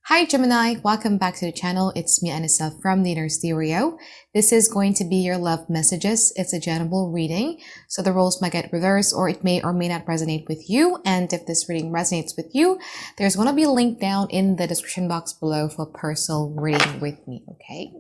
Hi Gemini, welcome back to the channel. It's me Anisa from the Inner Stereo. This is going to be your love messages. It's a general reading, so the roles might get reversed or it may or may not resonate with you. And if this reading resonates with you, there's going to be a link down in the description box below for personal reading with me, okay?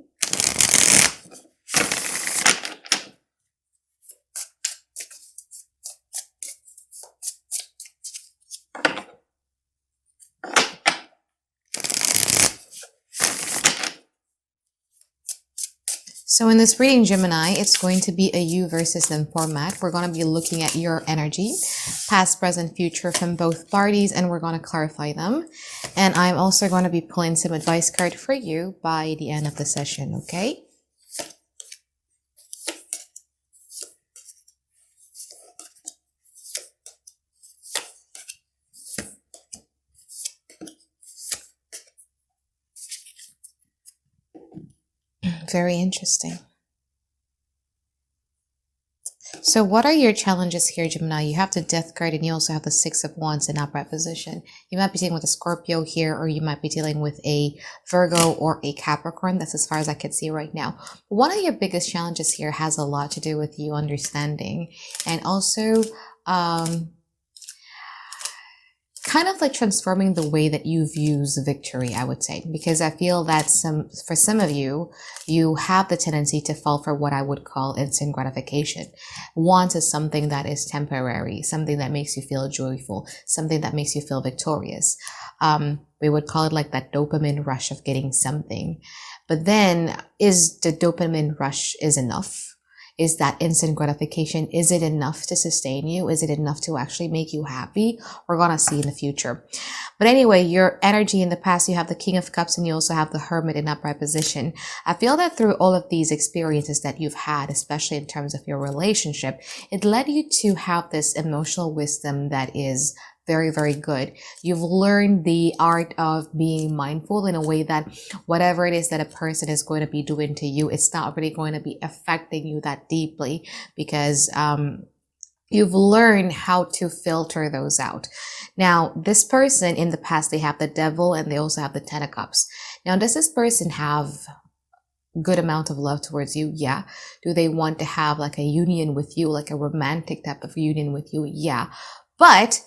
So in this reading, Gemini, it's going to be a you versus them format. We're going to be looking at your energy, past, present, future from both parties, and we're going to clarify them. And I'm also going to be pulling some advice card for you by the end of the session, okay? Very interesting. So what are your challenges here, Gemini? You have the Death card and you also have the Six of Wands in upright position. You might be dealing with a Scorpio here, or you might be dealing with a Virgo or a Capricorn. That's as far as I can see right now. One of your biggest challenges here has a lot to do with you understanding and also kind of like transforming the way that you view victory, I would say, because I feel that for some of you, you have the tendency to fall for what I would call instant gratification. Want is something that is temporary, something that makes you feel joyful, something that makes you feel victorious. We would call it like that dopamine rush of getting something. But then is the dopamine rush is enough? Is that instant gratification, is it enough to sustain you? Is it enough to actually make you happy? We're going to see in the future. But anyway, your energy in the past, you have the King of Cups and you also have the Hermit in upright position. I feel that through all of these experiences that you've had, especially in terms of your relationship, it led you to have this emotional wisdom that is very, very good. You've learned the art of being mindful in a way that whatever it is that a person is going to be doing to you, it's not really going to be affecting you that deeply because you've learned how to filter those out. Now, this person in the past, they have the Devil and they also have the Ten of Cups. Now, does this person have good amount of love towards you? Yeah. Do they want to have like a union with you, like a romantic type of union with you? Yeah. But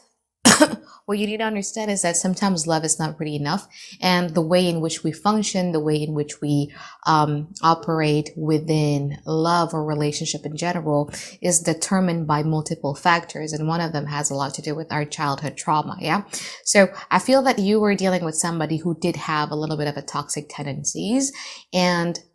what you need to understand is that sometimes love is not really enough, and the way in which we function, the way in which we operate within love or relationship in general is determined by multiple factors, and one of them has a lot to do with our childhood trauma. Yeah, so I feel that you were dealing with somebody who did have a little bit of a toxic tendencies,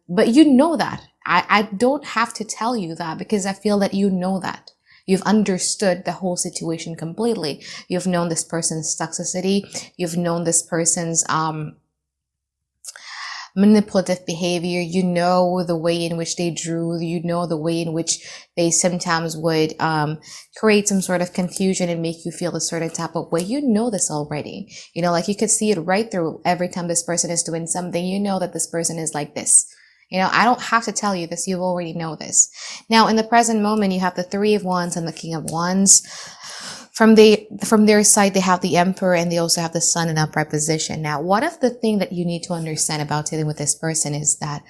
but you know that. I don't have to tell you that because I feel that you know that. You've understood the whole situation completely. You've known this person's toxicity. You've known this person's manipulative behavior. You know the way in which they drew. You know the way in which they sometimes would create some sort of confusion and make you feel a certain type of way. You know this already. You know, like you could see it right through every time this person is doing something. You know that this person is like this. You know, I don't have to tell you this. You already know this. Now, in the present moment, you have the Three of Wands and the King of Wands. From their side, they have the Emperor and they also have the Sun in upright position. Now, one of the things that you need to understand about dealing with this person is that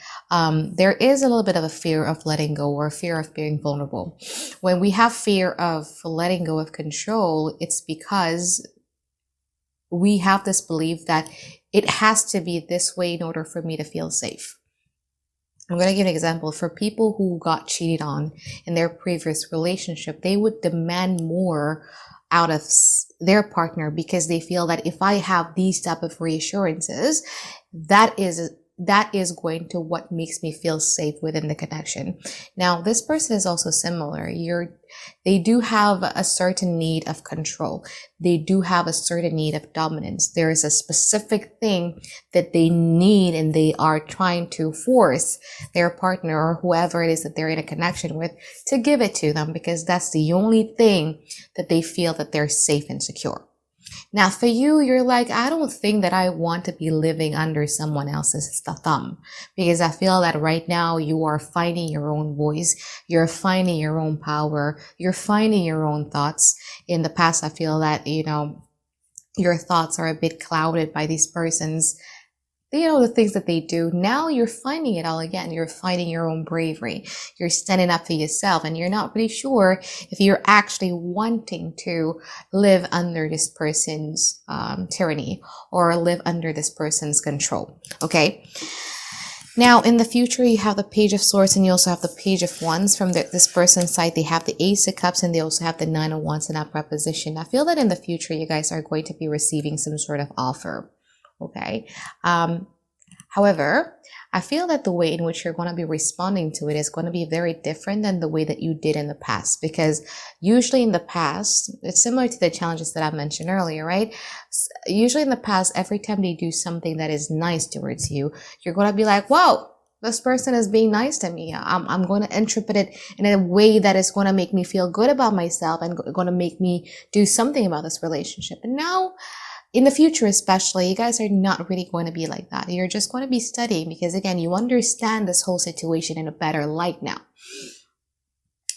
there is a little bit of a fear of letting go or fear of being vulnerable. When we have fear of letting go of control, it's because we have this belief that it has to be this way in order for me to feel safe. I'm going to give an example. For people who got cheated on in their previous relationship, they would demand more out of their partner because they feel that if I have these type of reassurances, that is going to what makes me feel safe within the connection. Now, this person is also similar. They do have a certain need of control. They do have a certain need of dominance. There is a specific thing that they need and they are trying to force their partner or whoever it is that they're in a connection with to give it to them because that's the only thing that they feel that they're safe and secure. Now, for you, you're like, I don't think that I want to be living under someone else's thumb because I feel that right now you are finding your own voice. You're finding your own power. You're finding your own thoughts. In the past, I feel that, you know, your thoughts are a bit clouded by these persons the things that they do. Now you're finding it all again. You're finding your own bravery. You're standing up for yourself, and you're not really sure if you're actually wanting to live under this person's tyranny or live under this person's control. Okay. Now, in the future, you have the Page of Swords, and you also have the Page of Wands. From this person's side, they have the Ace of Cups, and they also have the Nine of Wands in upright position. I feel that in the future, you guys are going to be receiving some sort of offer. Okay. However, I feel that the way in which you're going to be responding to it is going to be very different than the way that you did in the past, because usually in the past, it's similar to the challenges that I mentioned earlier, right? Usually in the past, every time they do something that is nice towards you, you're going to be like, whoa, this person is being nice to me. I'm going to interpret it in a way that is going to make me feel good about myself and going to make me do something about this relationship. And now, in the future especially, you guys are not really going to be like that. You're just going to be studying because, again, you understand this whole situation in a better light now.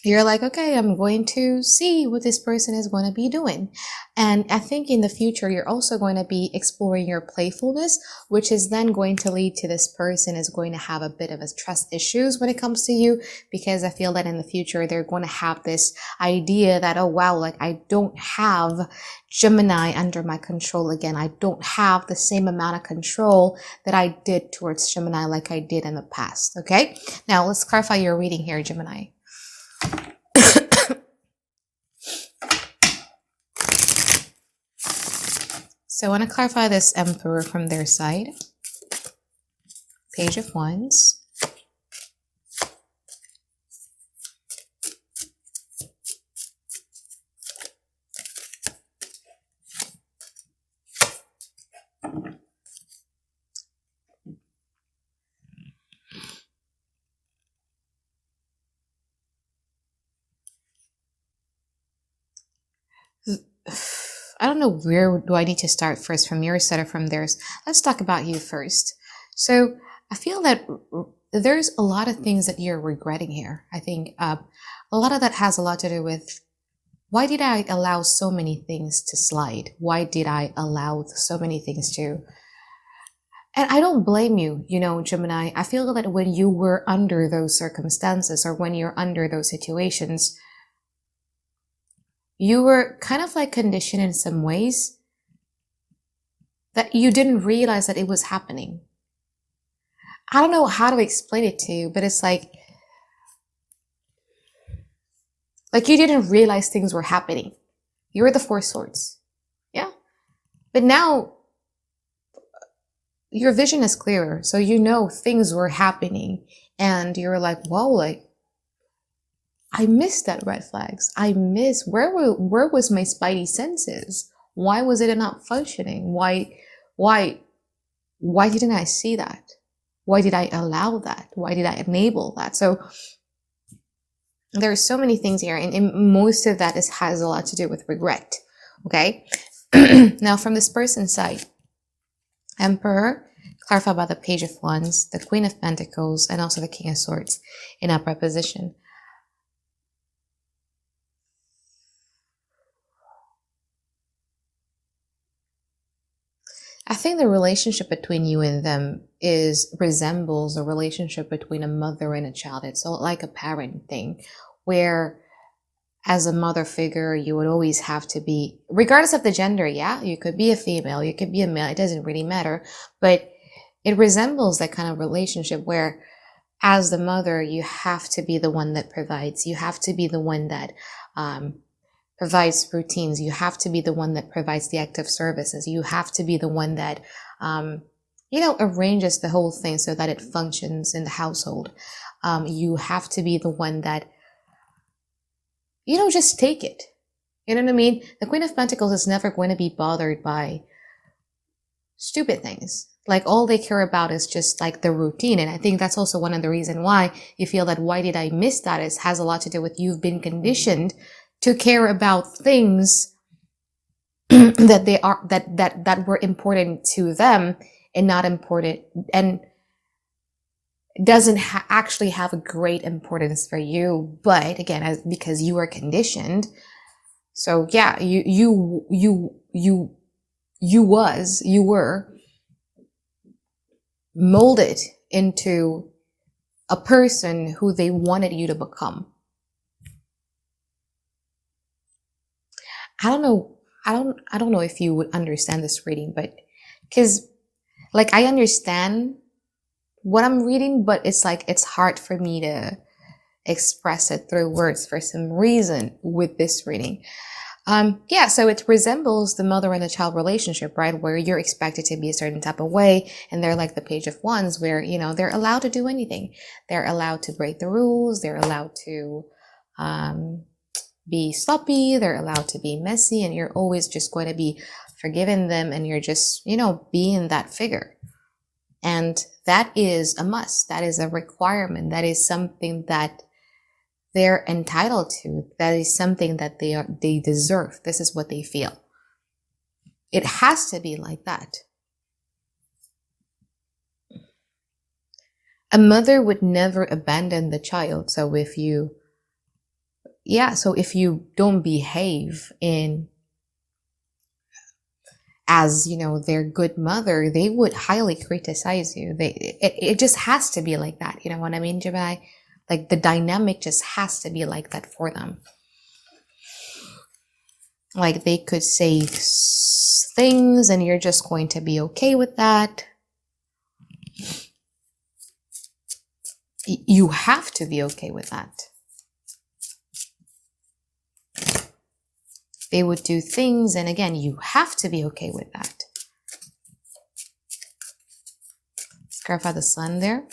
You're like, okay, I'm going to see what this person is going to be doing. And I think in the future, you're also going to be exploring your playfulness, which is then going to lead to this person is going to have a bit of a trust issues when it comes to you, because I feel that in the future, they're going to have this idea that, oh, wow, like I don't have Gemini under my control again. I don't have the same amount of control that I did towards Gemini like I did in the past. Okay. Now let's clarify your reading here, Gemini. So I want to clarify this Emperor from their side. Page of Wands. I don't know, where do I need to start first, from your side or from theirs? Let's talk about you first. So I feel that there's a lot of things that you're regretting here. I think a lot of that has a lot to do with, why did I allow so many things to slide? Why did I allow so many things to... And I don't blame you, Gemini. I feel that when you were under those circumstances, or when you're under those situations, you were kind of like conditioned in some ways that you didn't realize that it was happening. I don't know how to explain it to you, but it's like you didn't realize things were happening. You were the Four Swords. Yeah. But now your vision is clearer. So things were happening, and you're like, whoa, like, I missed that red flags. Where was my spidey senses? Why was it not functioning? Why didn't I see that? Why did I allow that? Why did I enable that? So there are so many things here, and most of that has a lot to do with regret. Okay. Now from this person's side, Emperor, clarified by the Page of Wands, the Queen of Pentacles, and also the King of Swords in upright position. I think the relationship between you and them resembles a relationship between a mother and a child. It's like a parent thing, where as a mother figure, you would always have to be, regardless of the gender, yeah, you could be a female, you could be a male, it doesn't really matter, but it resembles that kind of relationship where as the mother, you have to be the one that provides, you have to be the one that provides routines. You have to be the one that provides the active services. You have to be the one that, arranges the whole thing so that it functions in the household. You have to be the one that, just take it. You know what I mean? The Queen of Pentacles is never going to be bothered by stupid things. Like, all they care about is just like the routine. And I think that's also one of the reasons why you feel that, why did I miss that? Has a lot to do with, you've been conditioned to care about things that were important to them and not important, and doesn't actually have a great importance for you. But again, because you are conditioned. So yeah, you were molded into a person who they wanted you to become. I don't know. I don't know if you would understand this reading, but because like I understand what I'm reading, but it's like it's hard for me to express it through words for some reason with this reading. Yeah, so it resembles the mother and the child relationship, right? Where you're expected to be a certain type of way, and they're like the Page of Wands, where, you know, they're allowed to do anything. They're allowed to break the rules. They're allowed to be sloppy. They're allowed to be messy, and you're always just going to be forgiving them, and you're just, you know, being that figure. And that is a must. That is a requirement. That is something that they're entitled to. That is something that they deserve. This is what they feel. It has to be like that. A mother would never abandon the child. So if you don't behave as, you know, their good mother, they would highly criticize you. It just has to be like that. You know what I mean, Gemini? Like the dynamic just has to be like that for them. Like they could say things and you're just going to be okay with that. You have to be okay with that. They would do things, and again, you have to be okay with that. Let's clarify the sun there.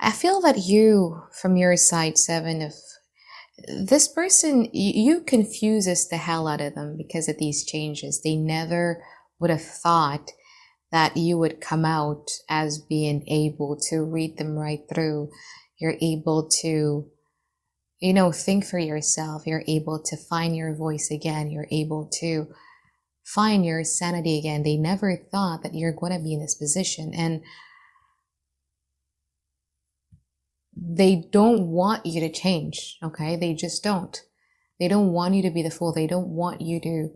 I feel that you, from your side, Seven, of this person, you confuses the hell out of them because of these changes. They never would have thought that you would come out as being able to read them right through. You're able to, you know, think for yourself. You're able to find your voice again. You're able to find your sanity again. They never thought that you're going to be in this position. And they don't want you to change, okay? They just don't. They don't want you to be the fool. They don't want you to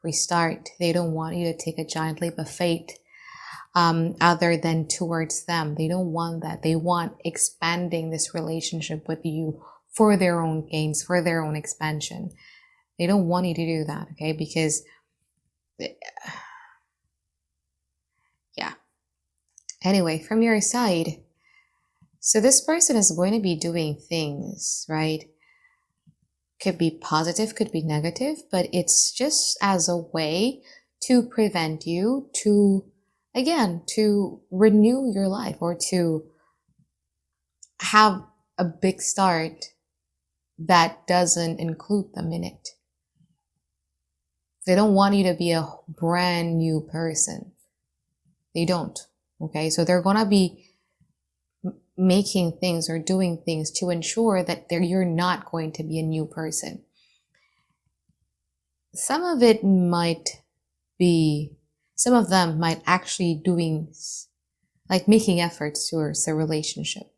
restart. They don't want you to take a giant leap of faith other than towards them. They don't want that. They want expanding this relationship with you for their own gains, for their own expansion. They don't want you to do that, okay? Because, yeah. Anyway, from your side, so this person is going to be doing things, right? Could be positive, could be negative, but it's just as a way to prevent you to, again, to renew your life or to have a big start that doesn't include them in it. They don't want you to be a brand new person. They don't, okay? So they're going to be making things or doing things to ensure that you're not going to be a new person. Some of them might actually doing, like making efforts towards a relationship.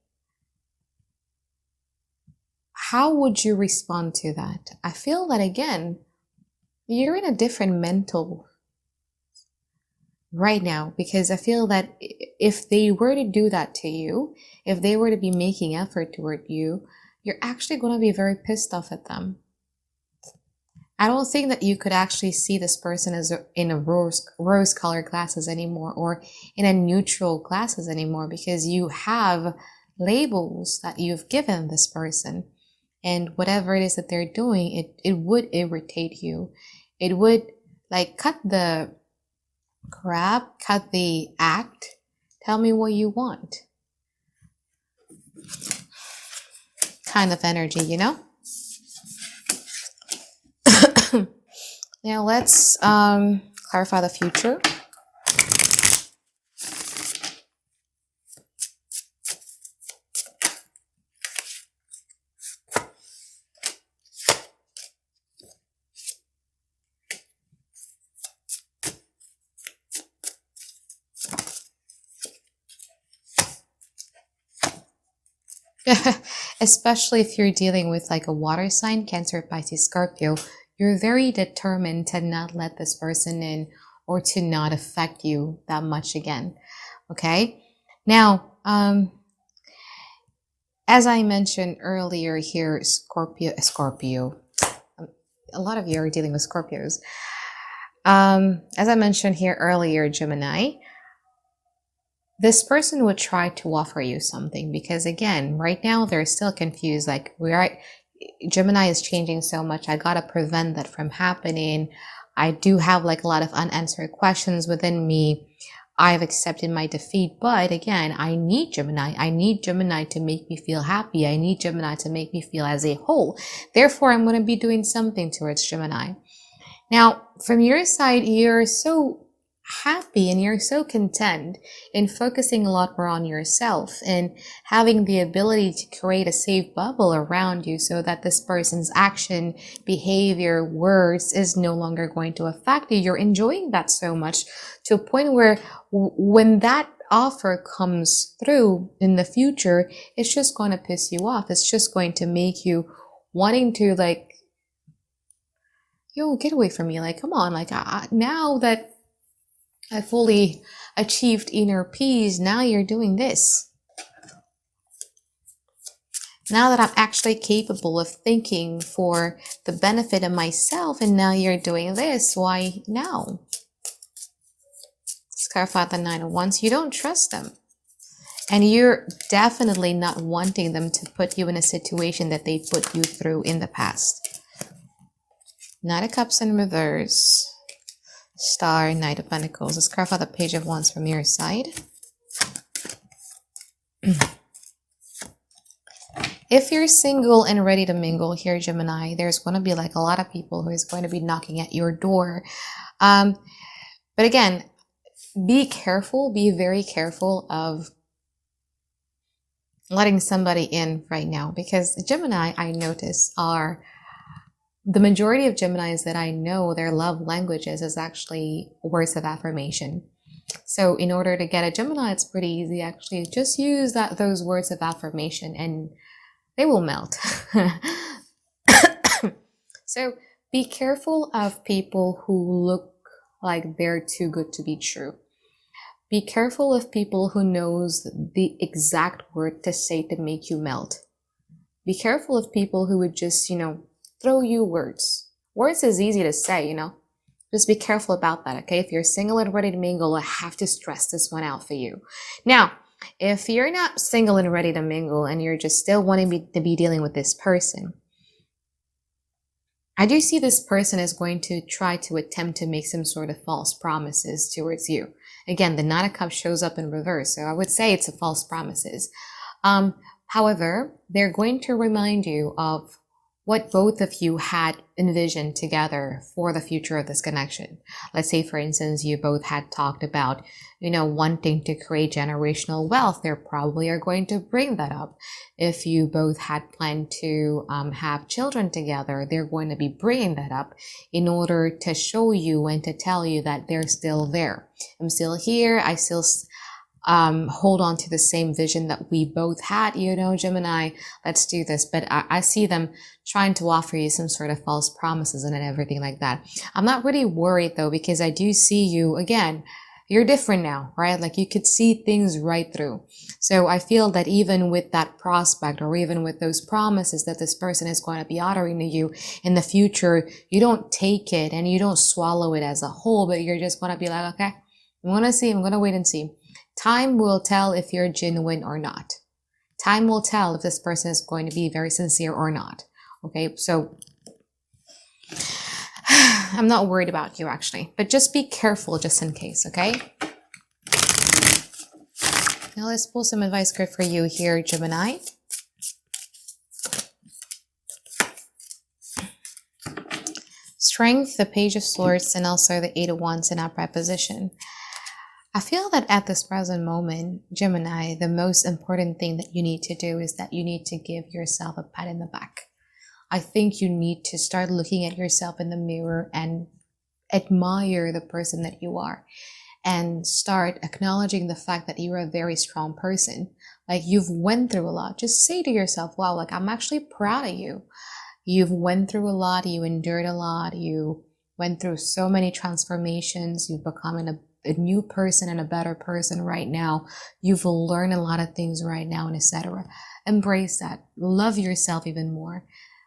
How would you respond to that? I feel that, again, you're in a different mental right now, because I feel that if they were to do that to you, if they were to be making effort toward you, you're actually going to be very pissed off at them. I don't think that you could actually see this person as in a rose colored glasses anymore, or in a neutral glasses anymore, because you have labels that you've given this person, and whatever it is that they're doing, it would irritate you. It would like cut the crap, cut the act. Tell me what you want. Kind of energy, you know? Now let's clarify the future. Especially if you're dealing with like a water sign, Cancer, Pisces, Scorpio, you're very determined to not let this person in or to not affect you that much again. Okay. Now, as I mentioned earlier here, Scorpio, a lot of you are dealing with Scorpios. As I mentioned here earlier, Gemini, this person would try to offer you something because again, right now they're still confused. Like Gemini is changing so much. I gotta prevent that from happening. I do have like a lot of unanswered questions within me. I've accepted my defeat, but again, I need Gemini. I need Gemini to make me feel happy. I need Gemini to make me feel as a whole. Therefore, I'm going to be doing something towards Gemini. Now, from your side, you're so happy and you're so content in focusing a lot more on yourself and having the ability to create a safe bubble around you so that this person's action, behavior, words is no longer going to affect you. You're enjoying that so much to a point where when that offer comes through in the future, it's just going to piss you off. It's just going to make you wanting to like, yo, get away from me. Like, come on. Like now that I fully achieved inner peace, now you're doing this. Now that I'm actually capable of thinking for the benefit of myself, and now you're doing this, why now? Let's clarify the Nine of Wands. You don't trust them. And you're definitely not wanting them to put you in a situation that they put you through in the past. Knight of Cups in reverse. Star, Knight of Pentacles. Let's clarify the Page of Wands from your side. If you're single and ready to mingle here, Gemini, there's going to be like a lot of people who is going to be knocking at your door. But again, be careful, be very careful of letting somebody in right now, because Gemini, I notice, are the majority of Geminis that I know, their love languages is actually words of affirmation. So in order to get a Gemini, it's pretty easy. Actually, just use those words of affirmation and they will melt. So be careful of people who look like they're too good to be true. Be careful of people who knows the exact word to say to make you melt. Be careful of people who would just, throw you words. Words is easy to say, Just be careful about that, okay? If you're single and ready to mingle, I have to stress this one out for you. Now, if you're not single and ready to mingle and you're just still wanting to be dealing with this person, I do see this person is going to try to attempt to make some sort of false promises towards you. Again, the Nine of Cups shows up in reverse, so I would say it's a false promises. However, they're going to remind you of what both of you had envisioned together for the future of this connection. Let's say, for instance, you both had talked about, wanting to create generational wealth. They probably are going to bring that up. If you both had planned to have children together, they're going to be bringing that up in order to show you and to tell you that they're still there. I'm still here. I still hold on to the same vision that we both had, Gemini, let's do this. But I see them trying to offer you some sort of false promises and everything like that. I'm not really worried though, because I do see you, again, you're different now, right? Like you could see things right through. So I feel that even with that prospect or even with those promises that this person is going to be uttering to you in the future, you don't take it and you don't swallow it as a whole, but you're just going to be like, okay, I'm going to wait and see. Time will tell if you're genuine or not. Time will tell if this person is going to be very sincere or not. Okay, so I'm not worried about you actually, but just be careful just in case, okay? Now let's pull some advice card for you here, Gemini. Strength, the Page of Swords, and also the Eight of Wands in upright position. I feel that at this present moment, Gemini, the most important thing that you need to do is that you need to give yourself a pat in the back. I think you need to start looking at yourself in the mirror and admire the person that you are. and start acknowledging the fact that you're a very strong person. Like, you've went through a lot. Just say to yourself, wow, like, I'm actually proud of you. You've went through a lot. You endured a lot. You went through so many transformations. You've become a new person and a better person right now. You've learned a lot of things right now, and etc. Embrace that. Love yourself even more.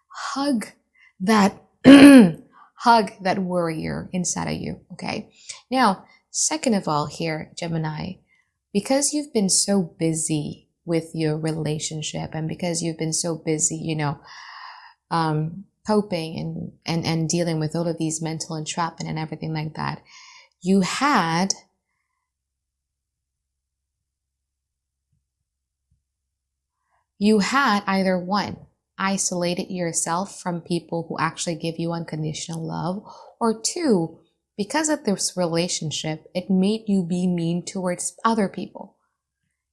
Hug that hug that warrior inside of you. Okay. Now, second of all here, Gemini, because you've been so busy with your relationship and because you've been so busy, coping and dealing with all of these mental entrapment and everything like that, you had either one, isolated yourself from people who actually give you unconditional love, or two, because of this relationship, it made you be mean towards other people.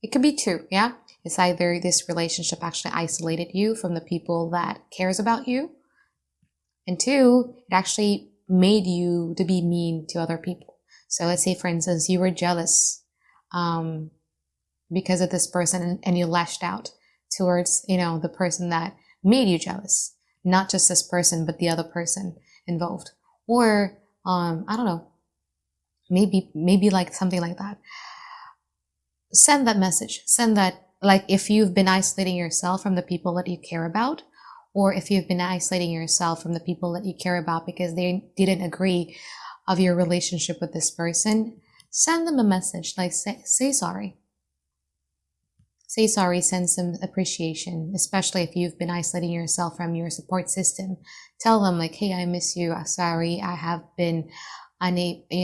It could be two, yeah? It's either this relationship actually isolated you from the people that cares about you, and two, it actually made you to be mean to other people. So let's say, for instance, you were jealous because of this person and you lashed out towards, the person that made you jealous. Not just this person, but the other person involved. Or, I don't know, maybe like something like that. Send that message. Send that, like, if you've been isolating yourself from the people that you care about, or if you've been isolating yourself from the people that you care about because they didn't agree of your relationship with this person, send them a message, like say sorry. Say sorry, send some appreciation, especially if you've been isolating yourself from your support system. Tell them, like, hey, I miss you. I'm sorry. I have been MIA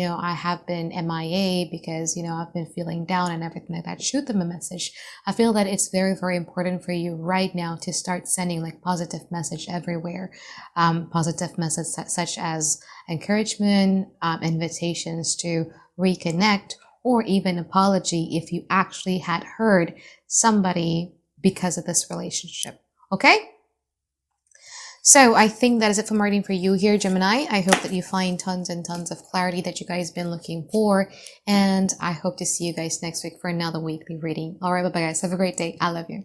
because, I've been feeling down and everything like that. Shoot them a message. I feel that it's very, very important for you right now to start sending like positive message everywhere. Positive message such as encouragement, invitations to reconnect, or even apology if you actually had hurt somebody because of this relationship. Okay? So I think that is it for my reading for you here, Gemini. I hope that you find tons and tons of clarity that you guys been looking for. And I hope to see you guys next week for another weekly reading. All right, bye-bye guys. Have a great day. I love you.